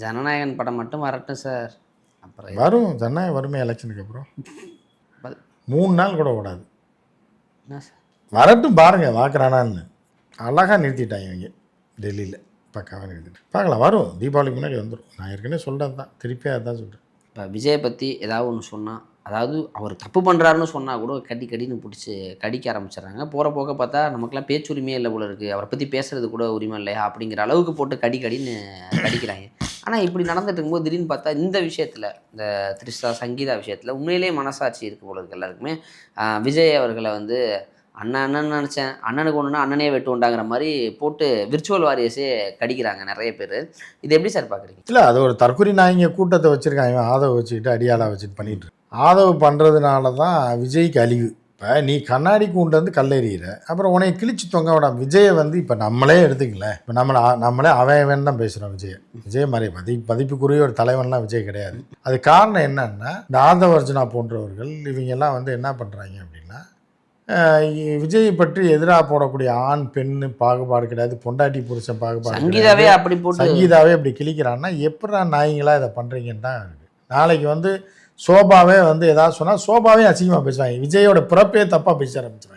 ஜனநாயகன் படம் மட்டும் வரட்டும் சார். அப்புறம் வரும் ஜனநாயகம் வருமே எலெக்ஷனுக்கு அப்புறம் 3 நாள் கூட ஓடாது. என்ன சார் வரட்டும் பாருங்க பார்க்குறானான்னு. அழகாக நிறுத்திட்டாங்க இவங்க டெல்லியில். பக்காவாக நிறுத்திட்டு பார்க்கலாம், வரும் தீபாவளிக்கு முன்னாடி வந்துடும். நான் ஏற்கனவே சொல்கிறது தான், திருப்பியாக அதுதான் சொல்கிறேன். இப்போ விஜயை பற்றி ஏதாவது ஒன்று சொன்னால், அதாவது அவர் தப்பு பண்ணுறாருன்னு சொன்னால் கூட கடின்னு பிடிச்சி கடிக்க ஆரம்பிச்சிடுறாங்க. போகிற போக பார்த்தா நமக்குலாம் பேச்சுரிமையே இல்லை போல இருக்குது, அவரை பற்றி பேசுகிறது கூட உரிமை இல்லையா அப்படிங்கிற அளவுக்கு போட்டு கடின்னு கடிக்கிறாங்க. ஆனால் இப்படி நடந்துட்டு இருக்கும்போது திடீர்னு பார்த்தா இந்த விஷயத்தில், இந்த த்ரிஷா சங்கீதா விஷயத்தில் உண்மையிலேயே மனசாட்சி இருக்குது போல இருக்குது எல்லாருக்குமே. விஜய் அவர்களை வந்து அண்ணன் நினச்சேன், அண்ணனுக்கு ஒன்றுனா அண்ணனே வெட்டு உண்டாங்கிற மாதிரி போட்டு விர்ச்சுவல் வாரியர்ஸே கடிக்கிறாங்க நிறைய பேர். இது எப்படி சார் பார்க்குறீங்க? இல்லை, அது ஒரு தற்கொலை நாய்ங்க கூட்டத்தை வச்சுருக்காங்க. ஆதவ வச்சுக்கிட்டு அடியாளாக வச்சுட்டு பண்ணிட்டு ஆதவ பண்ணுறதுனால தான் விஜய்க்கு அழிவு. இப்போ நீ கண்ணாடி கூண்டு வந்து கல்லெறிகிற, அப்புறம் உனைய கிழிச்சு தொங்க விடாம விஜயை வந்து இப்போ நம்மளே எடுத்துக்கல. இப்போ நம்மளே அவன் தான் பேசுகிறோம். விஜய் மாதிரி மதிப்புக்குரிய ஒரு தலைவன்லாம் விஜய் கிடையாது. அது காரணம் என்னன்னா, இந்த ஆதவர்ஜுனா போன்றவர்கள் இவங்கெல்லாம் வந்து என்ன பண்ணுறாங்க அப்படின்னா, விஜயை பற்றி எதிராக போடக்கூடிய ஆண் பெண் பாகுபாடு கிடையாது, பொண்டாட்டி புருஷன் பாகுபாடு, சங்கீதாவே அப்படி போட்டு சங்கீதாவே அப்படி கிழிக்கிறான்னா எப்படா நாய்ங்களா இதை பண்ணுறீங்கன்னு தான் இருக்குது. நாளைக்கு வந்து சோபாவே வந்து ஏதாவது சொன்னால் சோபாவே அசிங்கமாக பேசுவாங்க. விஜயோட பிறப்பே தப்பாக பேச ஆரம்பிச்சிருவாங்க.